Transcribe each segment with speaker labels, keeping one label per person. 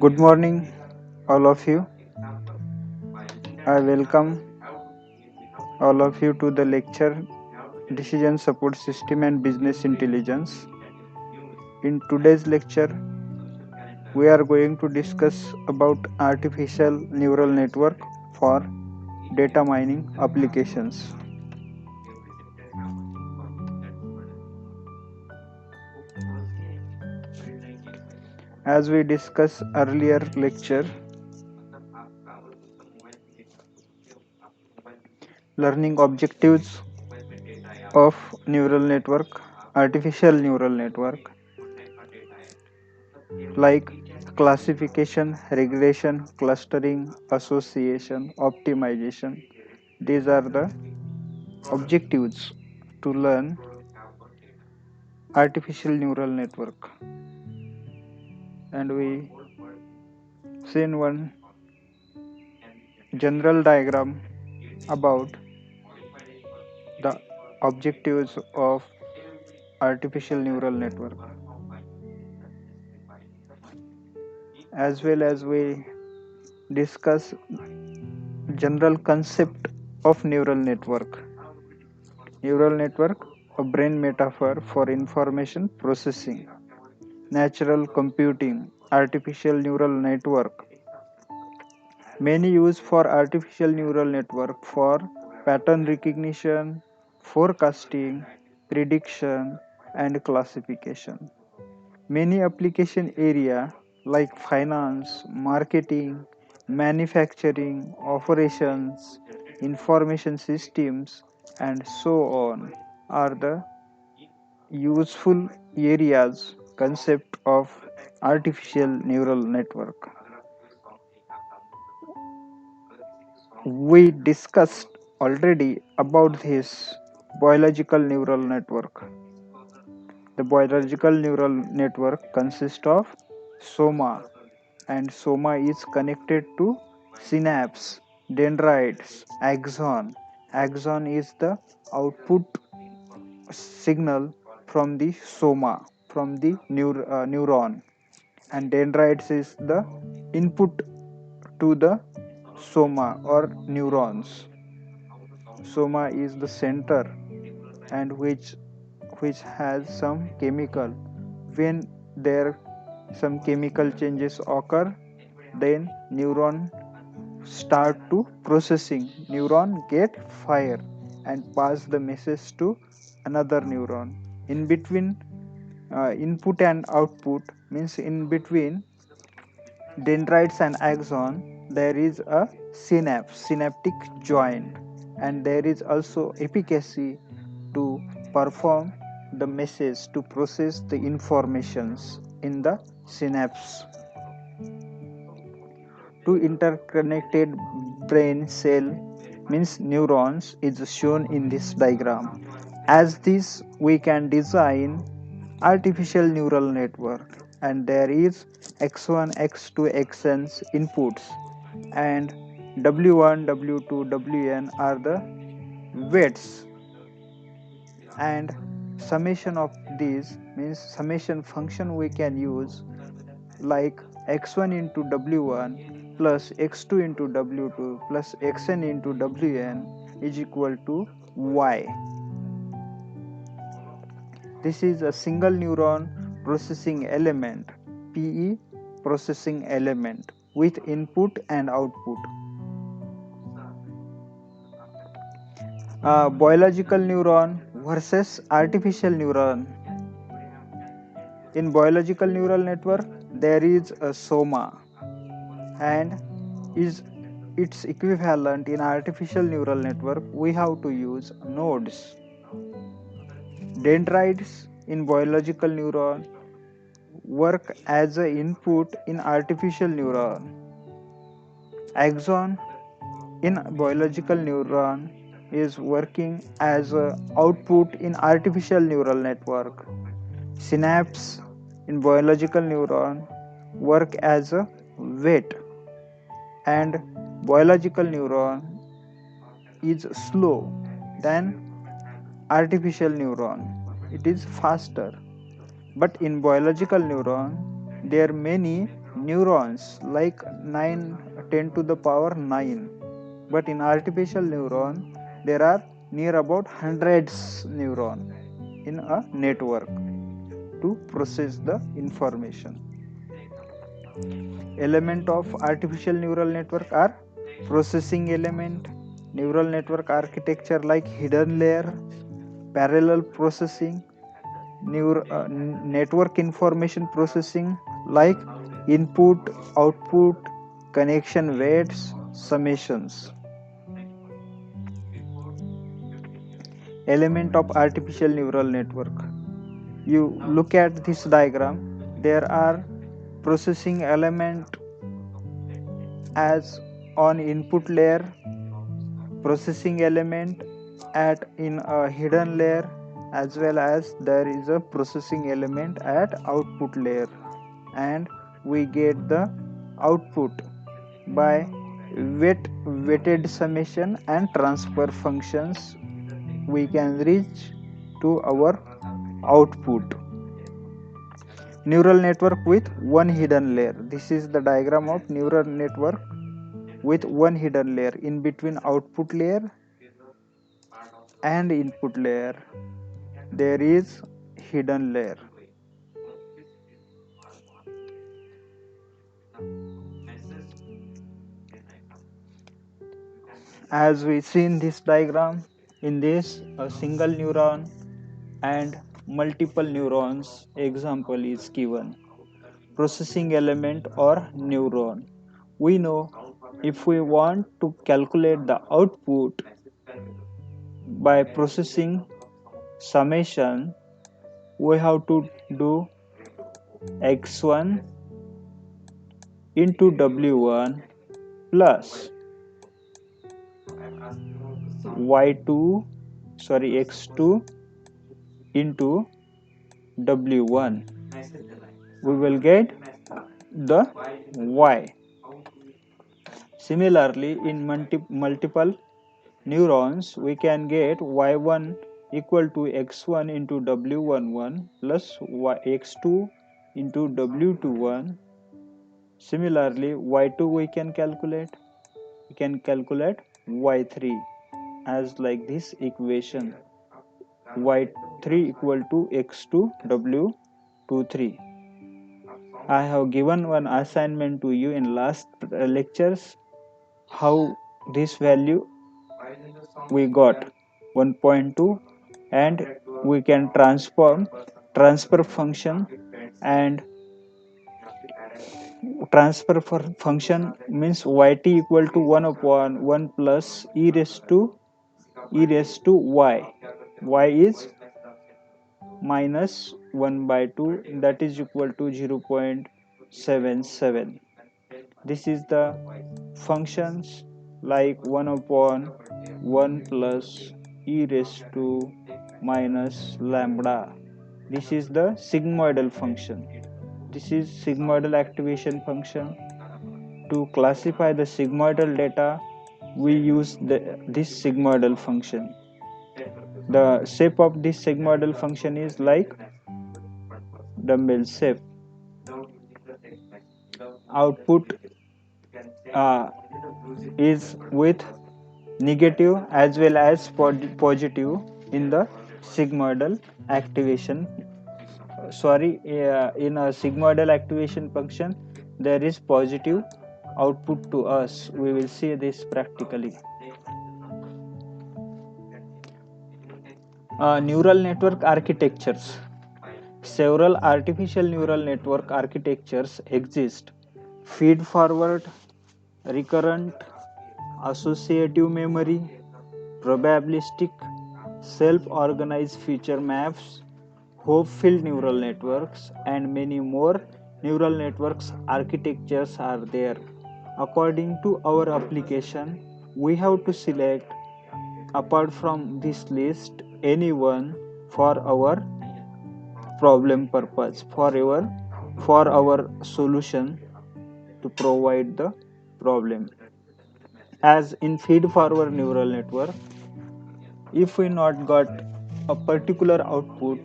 Speaker 1: Good morning, all of you. I welcome all of you to the lecture Decision Support System and Business Intelligence. In today's lecture, we are going to discuss about artificial neural network for data mining applications. As we discussed earlier lecture, learning objectives of neural network, artificial neural network, like classification, regression, clustering, association, optimization. These are the objectives to learn artificial neural network. And we seen one general diagram about the objectives of artificial neural network, as well as we discuss general concept of neural network. Neural network, a brain metaphor for information processing. Natural computing, artificial neural network. Many use for artificial neural network for pattern recognition, forecasting, prediction, and classification. Many application area like finance, marketing, manufacturing, operations, information systems, and so on are the useful areas concept of artificial neural network. We discussed already about this biological neural network. The biological neural network consists of soma, and soma is connected to synapse, dendrites, axon. Axon is the output signal from the soma, from the neuron, and dendrites is the input to the soma or neurons. Soma is the center, and which has some chemical. When there some chemical changes occur, then neuron start to processing. Neuron get fire and pass the message to another neuron. In between input and output, means in between dendrites and axon, there is a synaptic joint, and there is also efficacy to perform the message, to process the informations in the synapse. Two interconnected brain cell, means neurons, is shown in this diagram. As this, we can design artificial neural network, and there is x1, x2, xn's inputs, and w1, w2, wn are the weights, and summation of these, means summation function we can use, like x1 into w1 plus x2 into w2 plus xn into wn is equal to y. This is a single neuron processing element, PE processing element, with input and output. Biological neuron versus artificial neuron. In biological neural network, there is a soma, and is its equivalent in artificial neural network. We have to use nodes. Dendrites in biological neuron work as a input in artificial neuron. Axon in biological neuron is working as a output in artificial neural network. Synapse in biological neuron work as a weight, and biological neuron is slow than artificial neuron. It is faster. But in biological neuron, there are many neurons, like 9, 10 to the power 9. But in artificial neuron, there are near about hundreds neuron in a network to process the information. Element of artificial neural network are processing element, neural network architecture like hidden layer, parallel processing, network information processing like input, output, connection weights, summations. Element of artificial neural network. You look at this diagram, there are processing element as on input layer, processing element at in a hidden layer, as well as there is a processing element at output layer, and we get the output by weighted summation and transfer functions. We can reach to our output. Neural network with one hidden layer. This is the diagram of neural network with one hidden layer. In between output layer and input layer, there is hidden layer. As we see in this diagram, in this a single neuron and multiple neurons example is given. Processing element or neuron. We know if we want to calculate the output by processing summation, we have to do x1 into w1 plus x2 into w1. We will get the y. Similarly, in multiple neurons, we can get y1 equal to x1 into w11 plus x2 into w21. Similarly, y2 we can calculate y3 as like this equation, y3 equal to x2 w23. I have given one assignment to you in last lectures, how this value we got 1.2, and we can transfer function, and transfer function means yt equal to 1 upon 1 plus e raised to y. Y is minus 1 by 2, that is equal to 0.77. This is the functions like 1 upon 1 plus e raised to minus lambda. This is the sigmoidal function. This is sigmoidal activation function. To classify the sigmoidal data, we use this sigmoidal function. The shape of this sigmoidal function is like dumbbell shape. Output is with negative as well as positive in the sigmoidal activation. In a sigmoidal activation function, there is positive output to us. We will see this practically. Neural network architectures. Several artificial neural network architectures exist. Feed forward, recurrent, associative memory, probabilistic, self-organized feature maps, hope-filled neural networks, and many more neural networks architectures are there. According to our application, we have to select, apart from this list, any one for our problem purpose, for our solution to provide the problem. As in feed forward neural network, if we not got a particular output,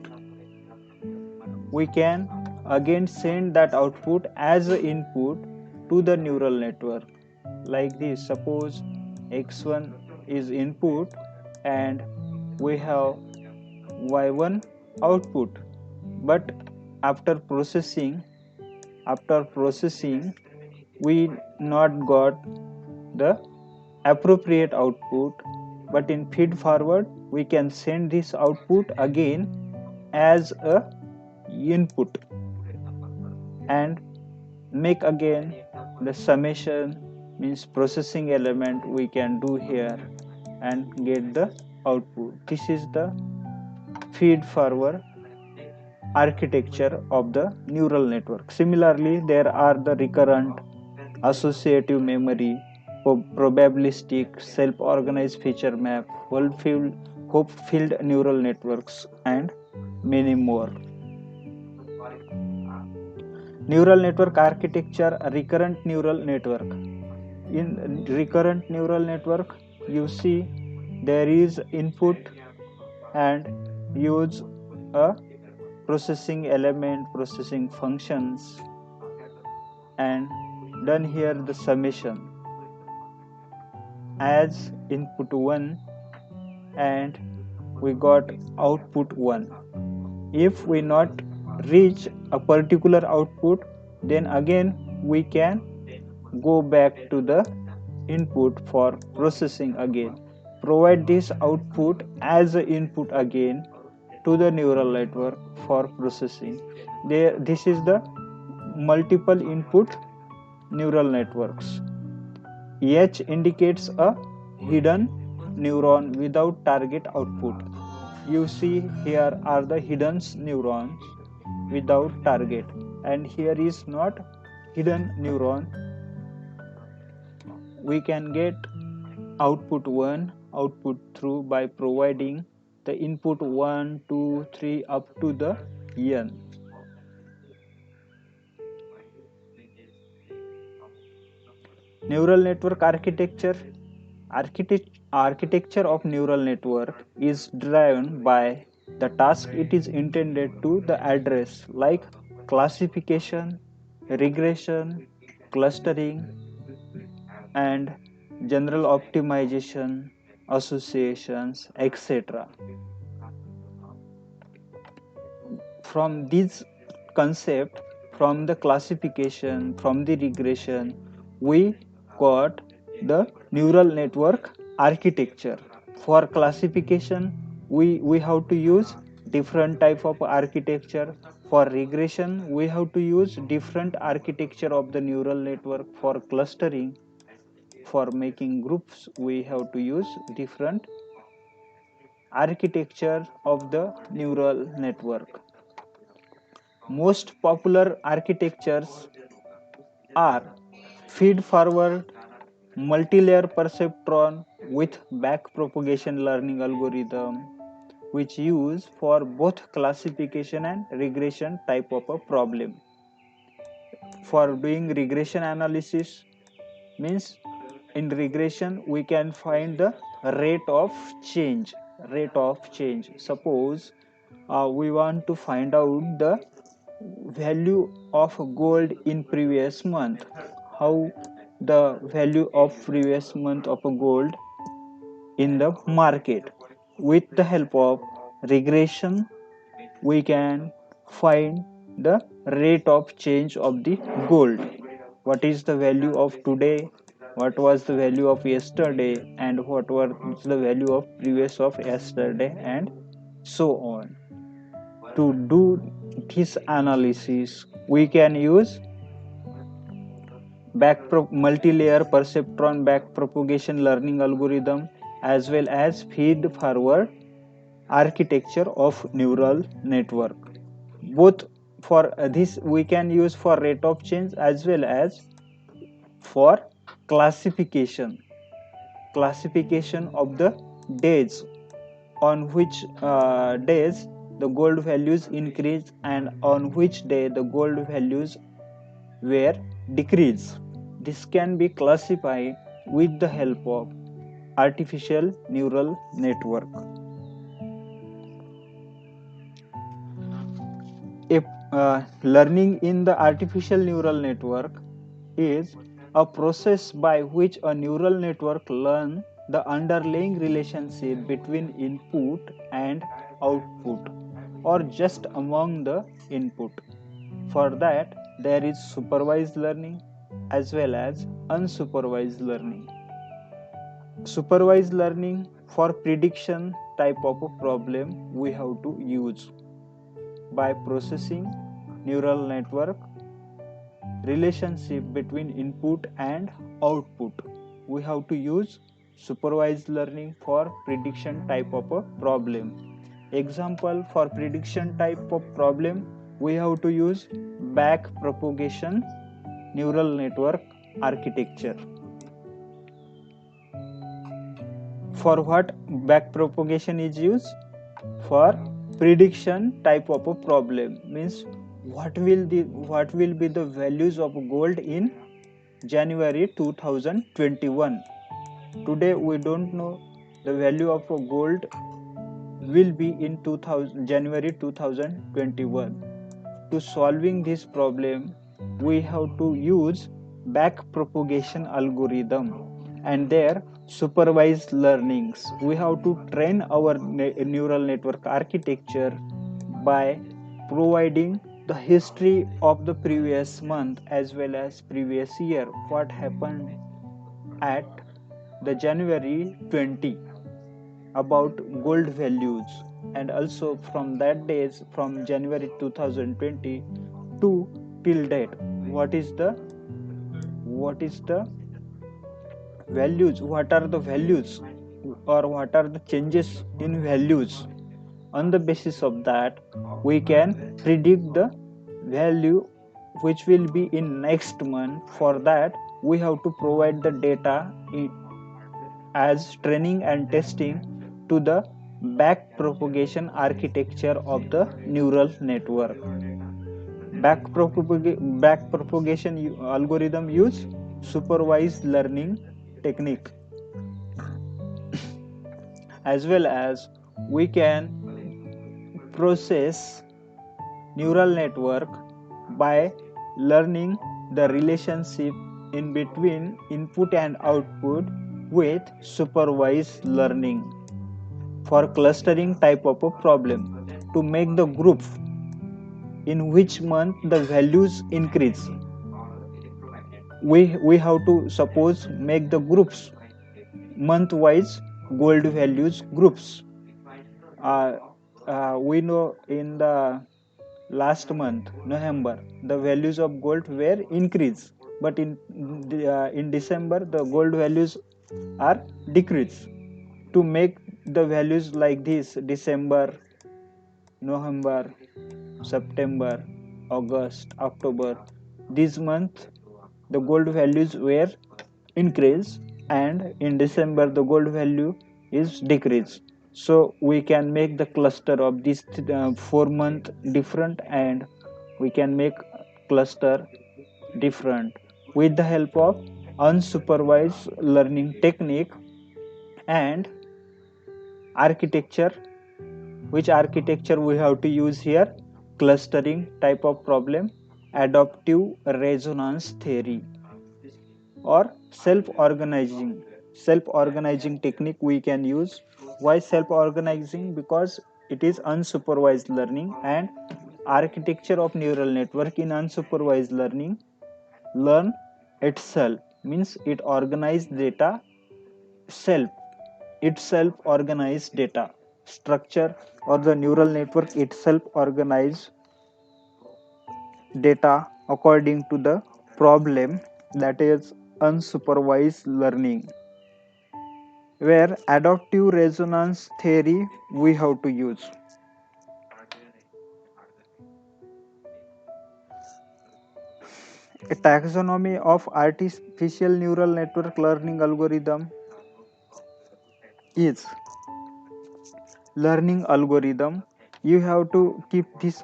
Speaker 1: we can again send that output as an input to the neural network. Like this, suppose x1 is input and we have y1 output, but after processing we not got the appropriate output, but in feed forward we can send this output again as a input and make again the summation, means processing element we can do here and get the output. This is the feed forward architecture of the neural network. Similarly, there are the recurrent, associative memory, probabilistic, self-organized feature map, hope-filled neural networks, and many more. Neural network architecture, recurrent neural network. In recurrent neural network, you see there is input and use a processing element, processing functions, and done here the summation as input 1 and we got output 1. If we not reach a particular output, then again we can go back to the input for processing again, provide this output as an input again to the neural network for processing. This is the multiple input neural networks. H indicates a hidden neuron without target output. You see here are the hidden neurons without target, and here is not hidden neuron. We can get output 1, output 2 by providing the input 1, 2, 3 up to the n. Neural network architecture. Architecture of neural network is driven by the task it is intended to the address, like classification, regression, clustering, and general optimization, associations, etc. From this concept, from the classification, from the regression, we got the neural network architecture. For classification, we have to use different type of architecture. For regression, we have to use different architecture of the neural network. For clustering, for making groups, we have to use different architecture of the neural network. Most popular architectures are feed-forward, multi-layer perceptron with backpropagation learning algorithm, which use for both classification and regression type of a problem. For doing regression analysis, means in regression we can find the rate of change. Suppose we want to find out the value of gold in previous month, how the value of previous month of a gold in the market. With the help of regression we can find the rate of change of the gold. What is the value of today, what was the value of yesterday, and what was the value of previous of yesterday, and so on. To do this analysis we can use multi-layer perceptron backpropagation learning algorithm as well as feed forward architecture of neural network. Both for this we can use for rate of change as well as for classification of the days on which days the gold values increase and on which day the gold values were decreased. This can be classified with the help of artificial neural network. A Learning in the artificial neural network is a process by which a neural network learns the underlying relationship between input and output, or just among the input. For that, there is supervised learning as well as unsupervised learning. Supervised learning for prediction type of a problem we have to use by processing neural network relationship between input and output. We have to use supervised learning for prediction type of a problem. Example, for prediction type of problem, we have to use back propagation neural network architecture. For what back propagation is used? For prediction type of a problem, means what will be the values of gold in January 2021. Today we don't know the value of a gold will be in January 2021. To solving this problem, we have to use back propagation algorithm and their supervised learnings. We have to train our neural network architecture by providing the history of the previous month as well as previous year, what happened at the January 20 about gold values, and also from that days from January 2020 to till date, what is the values, what are the values or what are the changes in values. On the basis of that, we can predict the value which will be in next month. For that, we have to provide the data as training and testing to the back propagation architecture of the neural network. Back propagation algorithm use supervised learning technique, as well as we can process neural network by learning the relationship in between input and output with supervised learning. For clustering type of a problem, to make the group in which month the values increase, we have to suppose make the groups month wise gold values groups. We know in the last month November the values of gold were increased, but in December the gold values are decreased. To make the values like this, December, November, September, August, October, this month the gold values were increased, and in December the gold value is decreased. So we can make the cluster of these 4 month different, and we can make cluster different with the help of unsupervised learning technique and architecture. Which architecture we have to use here? Clustering type of problem, adaptive resonance theory, or self organizing technique we can use. Why self organizing? Because it is unsupervised learning, and architecture of neural network in unsupervised learning learn itself, means it organize data self itself organize data structure, or the neural network itself organize data according to the problem. That is unsupervised learning, where adaptive resonance theory we have to use. A taxonomy of artificial neural network learning algorithm is learning algorithm. You have to keep this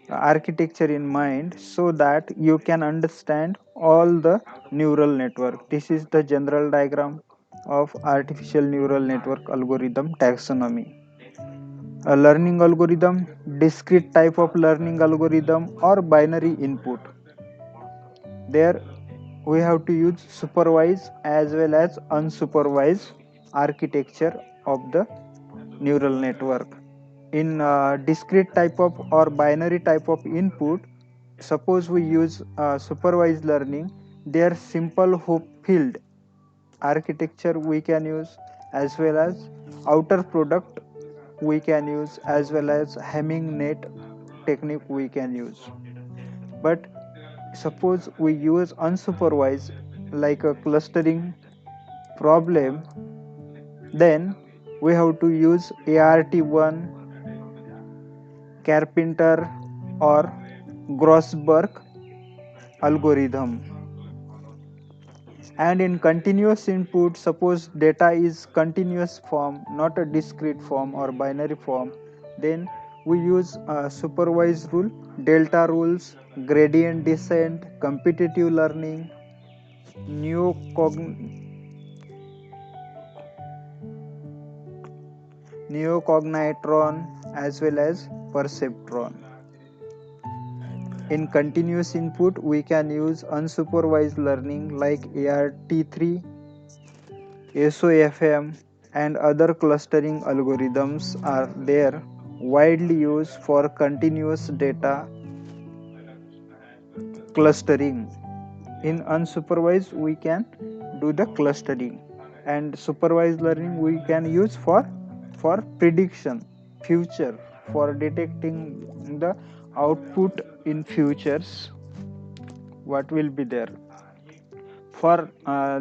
Speaker 1: architecture in mind so that you can understand all the neural network. This is the general diagram of artificial neural network algorithm taxonomy. A learning algorithm, discrete type of learning algorithm, or binary input. There we have to use supervised as well as unsupervised architecture of the neural network. In discrete type of or binary type of input, suppose we use supervised learning, their simple hope filled architecture we can use, as well as outer product we can use, as well as Hamming net technique we can use. But suppose we use unsupervised like a clustering problem, then we have to use ART1, Carpenter, or Grossberg algorithm. And in continuous input, suppose data is continuous form, not a discrete form or binary form, then we use supervised rule, delta rules, gradient descent, competitive learning, neocognitron, as well as perceptron. In continuous input, we can use unsupervised learning like ART3, SOFM, and other clustering algorithms are there widely used for continuous data clustering. In unsupervised, we can do the clustering, and supervised learning we can use for prediction, future, for detecting the output in futures what will be there. For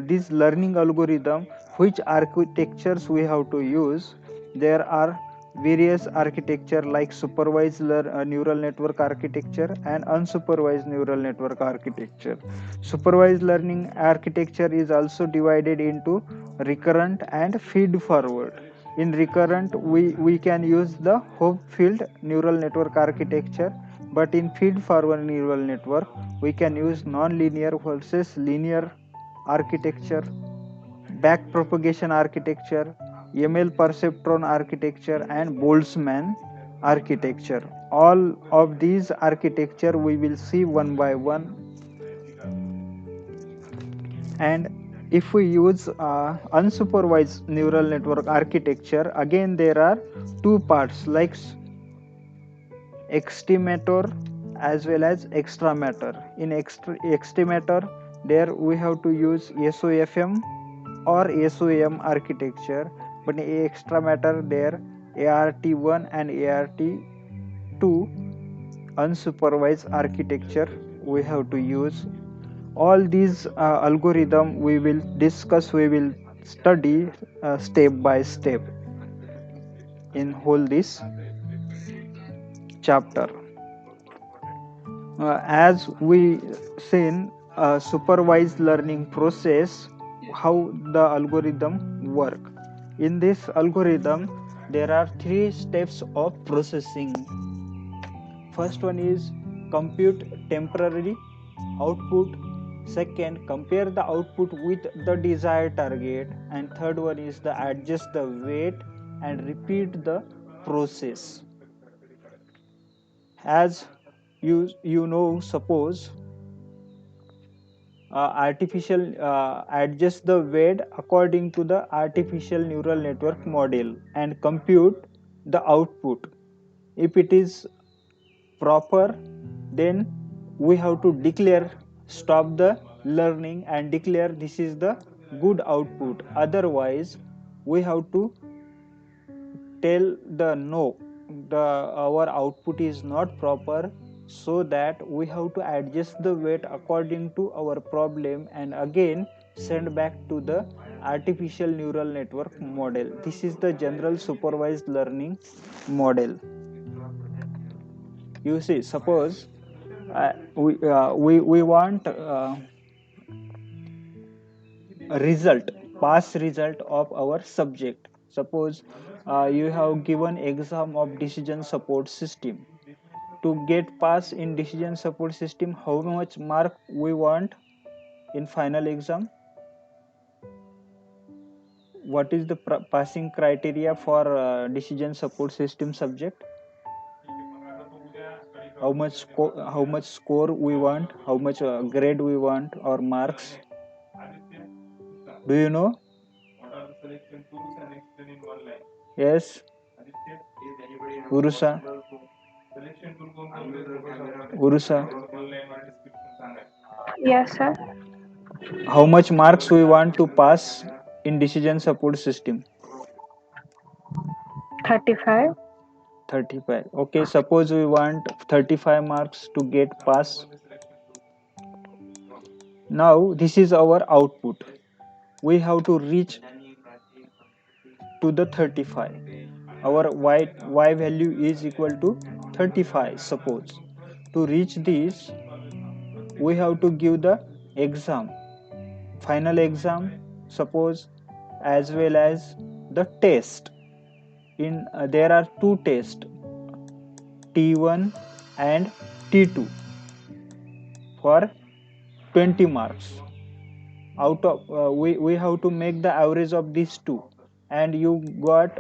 Speaker 1: this learning algorithm, which architectures we have to use, there are various architecture like supervised neural network architecture and unsupervised neural network architecture. Supervised learning architecture is also divided into recurrent and feed forward. In recurrent, we can use the Hopfield neural network architecture, but in feed forward neural network we can use non-linear versus linear architecture, back propagation architecture, ML perceptron architecture, and Boltzmann architecture. All of these architecture we will see one by one. And if we use unsupervised neural network architecture, again there are two parts like estimator as well as extramator. In estimator, there we have to use SOFM or SOM architecture, but in extramator there ART1 and ART2 unsupervised architecture we have to use. All these algorithm we will discuss, we will study step by step in whole this chapter. As we seen supervised learning process, how the algorithm work. In this algorithm, there are three steps of processing. First one is compute temporary output. Second, compare the output with the desired target. And third one is the adjust the weight and repeat the process. As you know, suppose artificial adjust the weight according to the artificial neural network model and compute the output. If it is proper, then we have to declare stop the learning and declare this is the good output. Otherwise, we have to tell the no, the our output is not proper, so that we have to adjust the weight according to our problem and again send back to the artificial neural network model. This is the general supervised learning model. You see, suppose we want a result, past result of our subject. Suppose you have given exam of decision support system. To get pass in decision support system, how much mark we want in final exam? what is the passing criteria for decision support system subject? How much score we want, how much grade we want, or marks? Do you know? Yes, Urusa. Urusa.
Speaker 2: Yes, sir.
Speaker 1: How much marks we want to pass in decision support system?
Speaker 2: 35.
Speaker 1: 35. Okay, suppose we want 35 marks to get pass. Now this is our output. We have to reach to the 35. Our y value is equal to 35. Suppose to reach this, we have to give the exam, final exam, suppose, as well as the test. In there are two tests, T1 and T2, for 20 marks. Out of we have to make the average of these two, and you got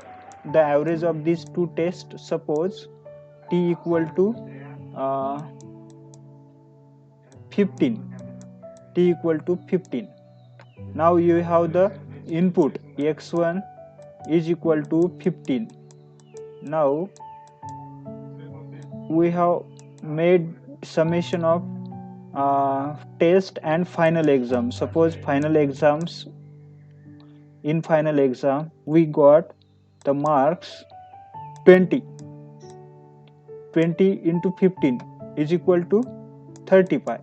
Speaker 1: the average of these two tests. Suppose T equal to 15. T equal to 15. Now you have the input x1 is equal to 15. Now we have made summation of test and final exam. Suppose final exams, in final exam we got the marks 20. 20 into 15 is equal to 35.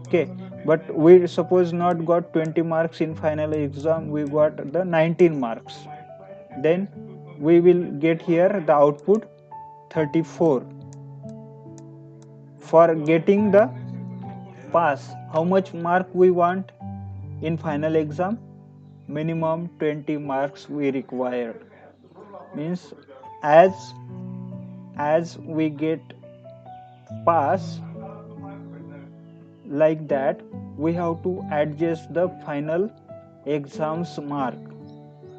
Speaker 1: Okay, but we suppose not got 20 marks in final exam, we got the 19 marks. Then we will get here the output 34. For getting the pass, how much mark we want in final exam? Minimum 20 marks we require. Means as we get pass like that, we have to adjust the final exams mark.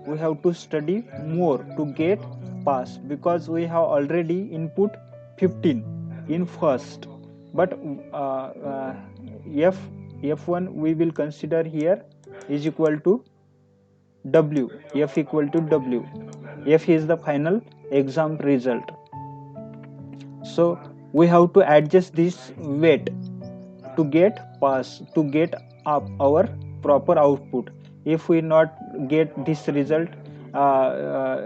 Speaker 1: We have to study more to get pass, because we have already input 15 in first. But f1 we will consider here is equal to w. F equal to w. F is the final exam result. So we have to adjust this weight to get pass, to get up our proper output. If we not get this result,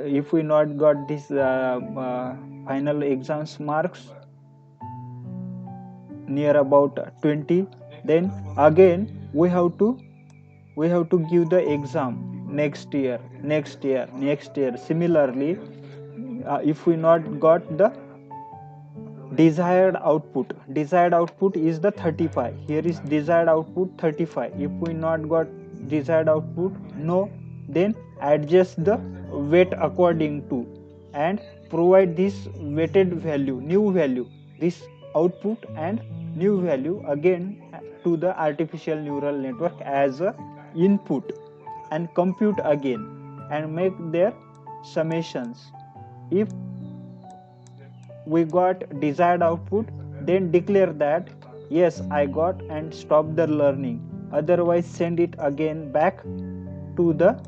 Speaker 1: if we not got this final exams marks near about 20, then again we have to give the exam next year. Similarly, if we not got the desired output is the 35. Here is desired output 35. If we not got desired output, no, then adjust the weight according to, and provide this weighted value, new value, this output and new value again to the artificial neural network as a input, and compute again and make their summations. If we got desired output, then declare that yes, I got, and stop the learning. Otherwise send it again back to the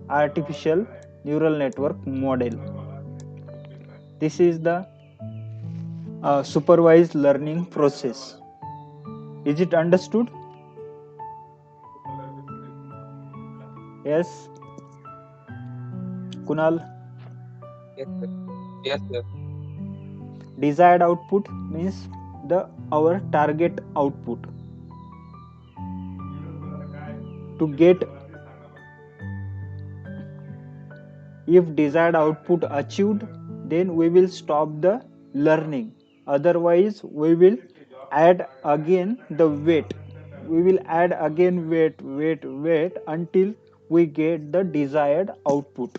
Speaker 1: artificial neural network model. This is the supervised learning process. Is it understood? Yes, Kunal?
Speaker 3: Yes, sir. Yes, sir.
Speaker 1: Desired output means the our target output. To get, if desired output achieved, then we will stop the learning. Otherwise we will add again the weight. We will add again weight until we get the desired output.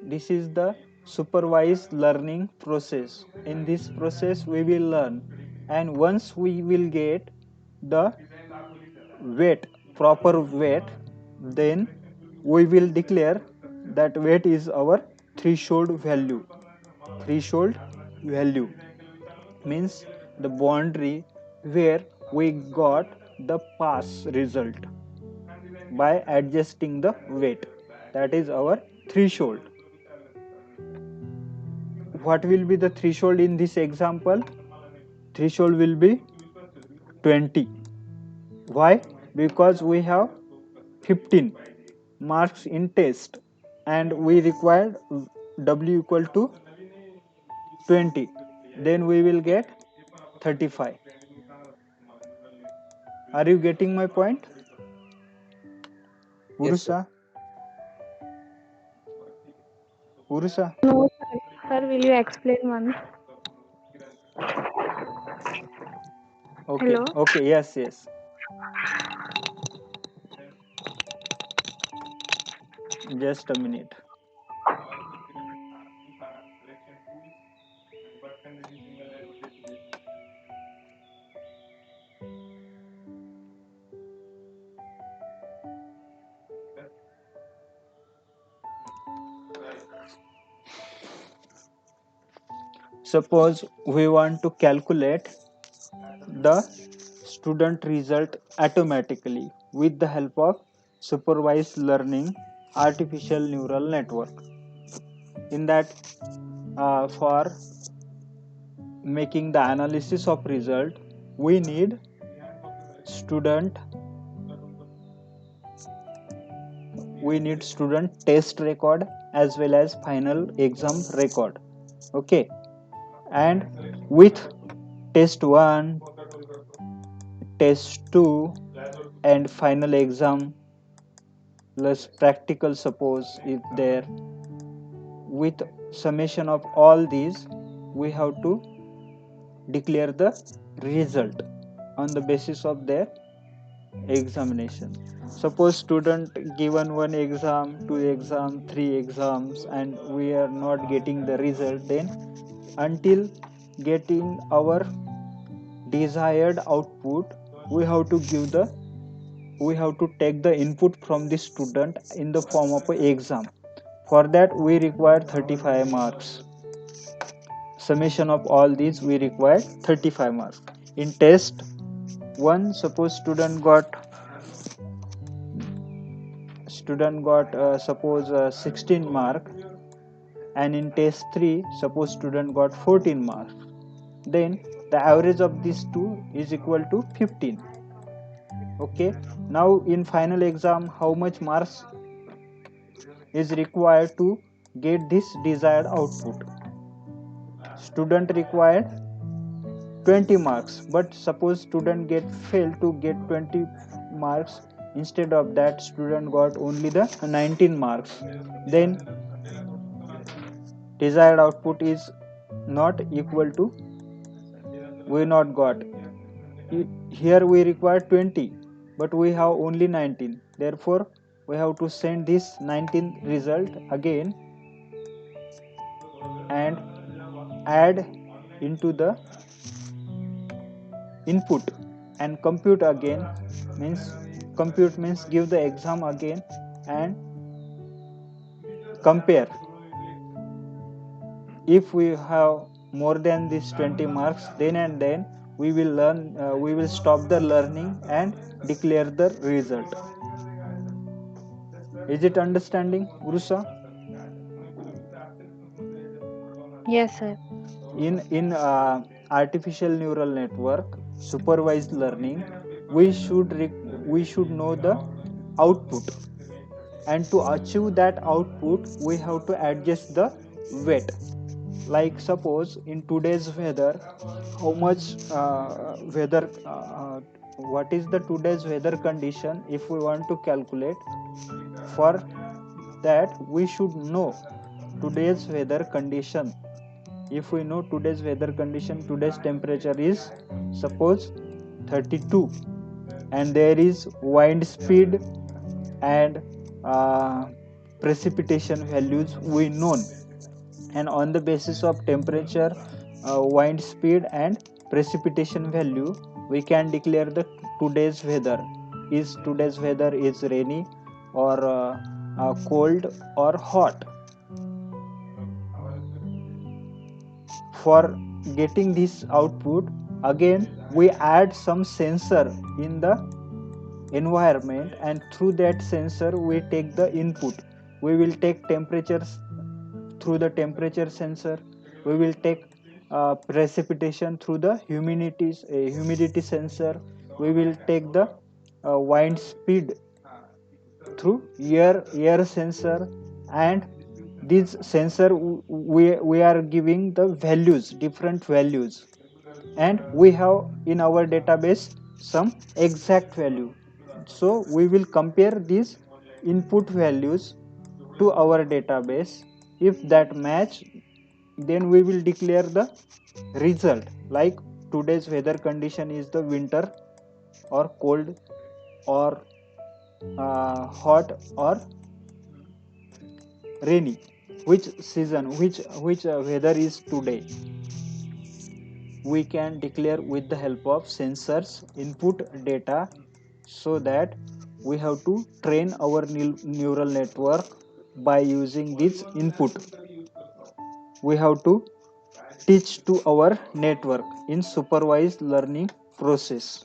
Speaker 1: This is the supervised learning process. In this process we will learn, and once we will get the weight, proper weight, then we will declare that weight is our threshold value. Threshold value means the boundary where we got the pass result by adjusting the weight. That is our threshold. What will be the threshold in this example? Threshold will be 20. Why? Because we have 15 marks in test and we required W equal to 20. Then we will get 35. Are you getting my point?
Speaker 3: Yes, sir.
Speaker 1: Urusa? Urusa?
Speaker 2: No, sir. Sir, will you explain once?
Speaker 1: Okay,
Speaker 2: Hello?
Speaker 1: okay, yes, yes. Just a minute. Suppose we want to calculate the student result automatically with the help of supervised learning artificial neural network. In that, for making the analysis of result, we need student test record as well as final exam record. Okay, and with test 1, test 2 and final exam plus practical, suppose if there, with summation of all these we have to declare the result on the basis of their examination. Suppose student given one exam, two exam, three exams and we are not getting the result, then until getting our desired output we have to take the input from the student in the form of a exam. For that we require 35 marks. Summation of all these we require 35 marks. In test 1, suppose student got suppose 16 mark, and in test 3 suppose student got 14 marks, then the average of these two is equal to 15. Okay, now in final exam how much marks is required to get this desired output? Student required 20 marks, but suppose student failed to get 20 marks, instead of that student got only the 19 marks, then desired output is not equal to, we not got. Here we require 20 but we have only 19, therefore we have to send this 19 result again and add into the input and compute again. Compute means give the exam again and compare. If we have more than this 20 marks, then we will stop the learning and declare the result. Is it understanding, Urusa?
Speaker 2: Yes, sir.
Speaker 1: In artificial neural network supervised learning, we should know the output, and to achieve that output we have to adjust the weight. Like suppose in today's weather, how much weather what is the today's weather condition, if we want to calculate, for that we should know today's weather condition. If we know today's weather condition, today's temperature is suppose 32 and there is wind speed and precipitation values we known, and on the basis of temperature, wind speed and precipitation value we can declare the today's weather. is today's weather is rainy or cold or hot. For getting this output, again we add some sensor in the environment, and through that sensor we take the input. We will take temperatures through the temperature sensor. We will take precipitation through the humidity sensor. We will take the wind speed through air sensor. And these sensor, we are giving the values, different values, and we have in our database some exact value. So we will compare these input values to our database. If that match, then we will declare the result, like today's weather condition is the winter or cold or hot or rainy. Which season, which weather is today, we can declare with the help of sensors input data. So that we have to train our neural network by using this input. We have to teach to our network in supervised learning process.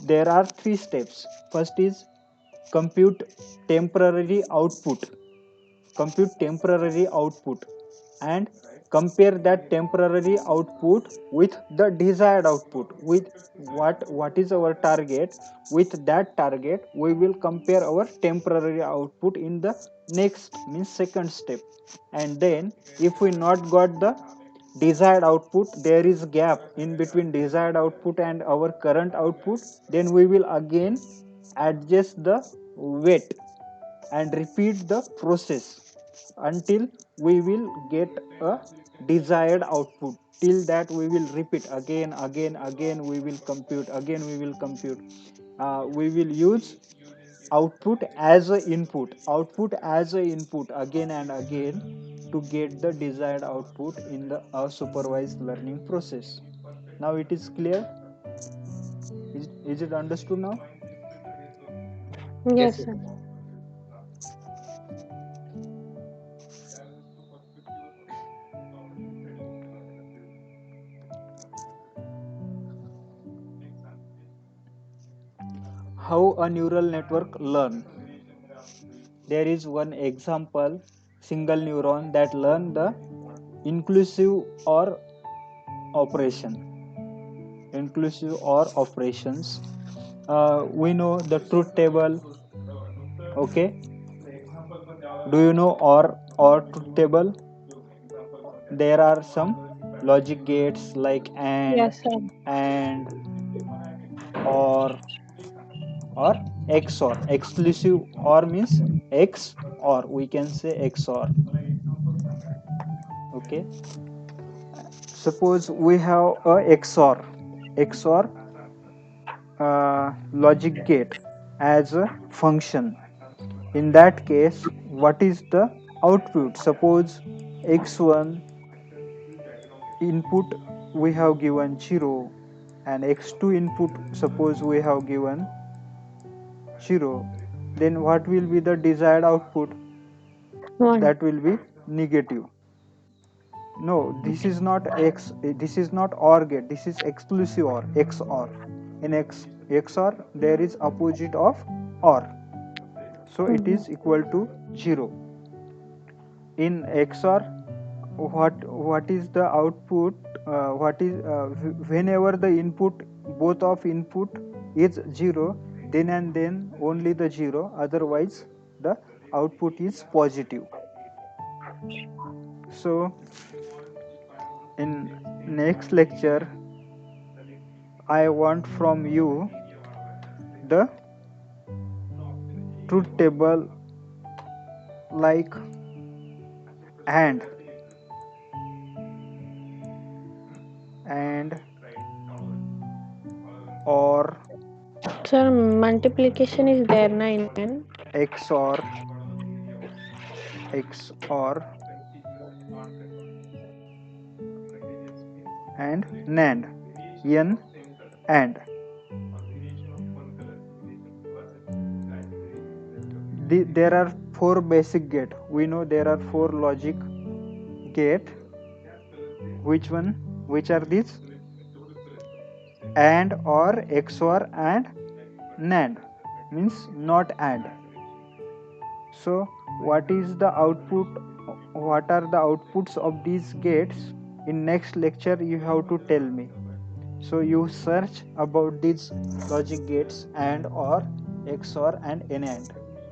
Speaker 1: There are three steps. First is compute temporary output. Compute temporary output and compare that temporary output with the desired output. With what is our target, with that target we will compare our temporary output in the next, means second step. And then if we not got the desired output, there is gap in between desired output and our current output, then we will again adjust the weight and repeat the process until we will get a desired output. Till that we will repeat again, we will compute, again we will compute. We will use output as a input again and again to get the desired output in the supervised learning process. Now it is clear. Is it understood now?
Speaker 3: Yes,
Speaker 2: Yes,
Speaker 3: sir.
Speaker 2: sir.
Speaker 1: How a neural network learn? There is one example, single neuron that learn the inclusive or operation inclusive or operations. We know the truth table. Okay, do you know or truth table? There are some logic gates like
Speaker 2: Yes, sir.
Speaker 1: and or XOR. Exclusive or means X, or we can say XOR. Okay, suppose we have a XOR logic gate as a function. In that case, what is the output? Suppose x1 input we have given 0, and x2 input suppose we have given 0, then what will be the desired output?
Speaker 2: One.
Speaker 1: That will be negative. No, this
Speaker 2: Okay.
Speaker 1: is not x, this is not OR gate, this is exclusive OR, XOR. In XOR there is opposite of OR, so it
Speaker 2: Mhm.
Speaker 1: is equal to 0. In XOR, what is the output? What is whenever the input, both of input is 0, then and then only the 0, otherwise the output is positive. So in next lecture I want from you the truth table like and or
Speaker 2: Sir, multiplication is there, 9.
Speaker 1: XOR XOR and NAND, N and. there are 4 basic gate. We know there are 4 logic gate. Which are these? And, or, XOR, and NAND, means not AND. So what is the output? What are the outputs of these gates? In next lecture you have to tell me. So you search about these logic gates and, or, XOR, and NAND.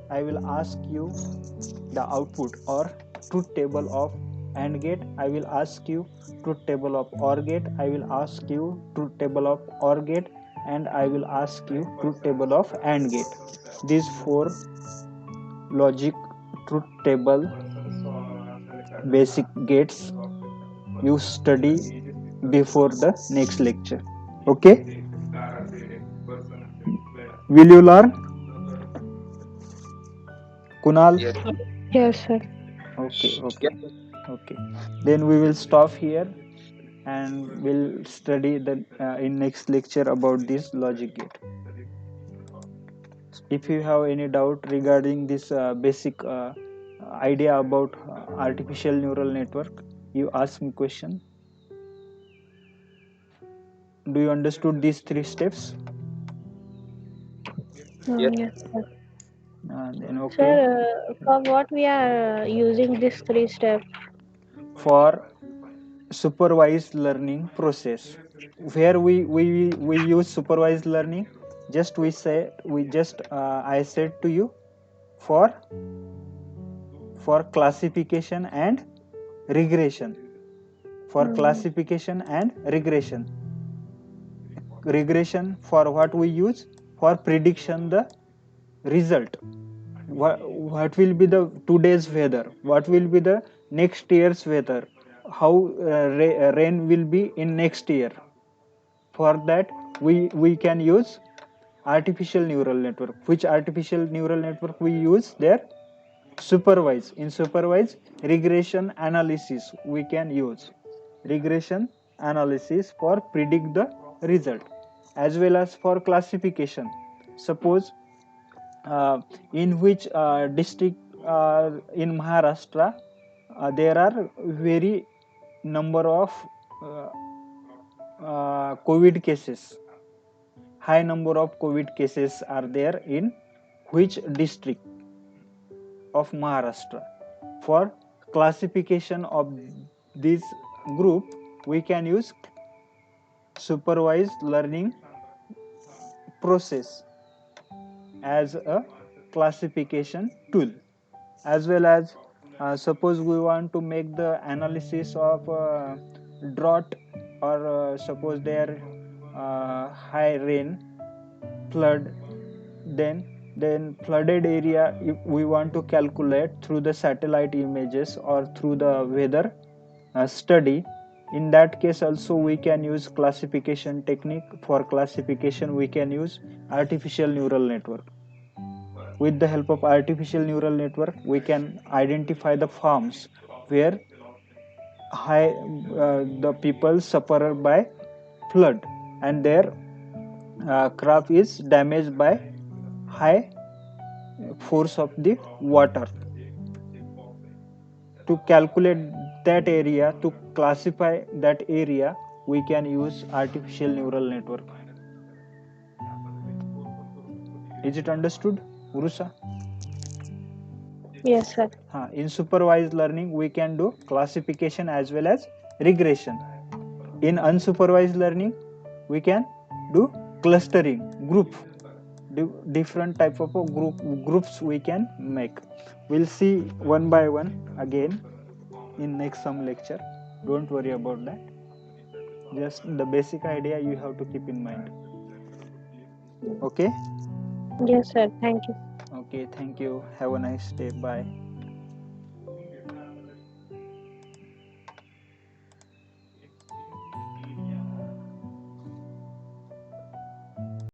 Speaker 1: I will ask you the output or truth table of AND gate. I will ask you truth table of OR gate. I will ask you truth table of OR gate, and I will ask you truth table of AND gate. These 4 logic truth table basic gates you study before the next lecture. Okay, will you learn, Kunal?
Speaker 3: Yes.
Speaker 2: Yes, sir.
Speaker 1: Okay,
Speaker 3: Yes,
Speaker 1: okay, okay. Then we will stop here and we'll study the in next lecture about this logic gate. If you have any doubt regarding this basic idea about artificial neural network, you ask me question. Do you understood these 3 steps?
Speaker 3: yes,
Speaker 2: Yes, sir.
Speaker 1: Then okay.
Speaker 2: Sir, for what we are using this three steps?
Speaker 1: For supervised learning process, where we use supervised learning, just we just I said to you, for classification and regression. For classification and regression, for what we use? For prediction the result. What will be the today's weather? What will be the next year's weather? How rain will be in next year? For that we can use artificial neural network. Which artificial neural network we use there? Supervise. In supervised regression analysis we can use regression analysis for predict the result, as well as for classification. Suppose in which district in Maharashtra there are very number of COVID cases. High number of COVID cases are there in which district of Maharashtra. For classification of this group, we can use supervised learning process as a classification tool, as well as suppose we want to make the analysis of drought, or suppose there high rain, flood, then flooded area, if we want to calculate through the satellite images or through the weather study. In that case also we can use classification technique. For classification we can use artificial neural network. With the help of artificial neural network we can identify the farms where high the people suffer by flood and their crop is damaged by high force of the water. To calculate that area, to classify that area, we can use artificial neural network. Is it understood, Urusa?
Speaker 2: Yes, sir.
Speaker 1: In supervised learning we can do classification as well as regression. In unsupervised learning we can do clustering, group, different type of groups we can make. We'll see one by one again in next some lecture. Don't worry about that. Just the basic idea you have to keep in mind. Okay.
Speaker 2: Yes, sir. Thank you.
Speaker 1: Okay, thank you. Have a nice day. Bye.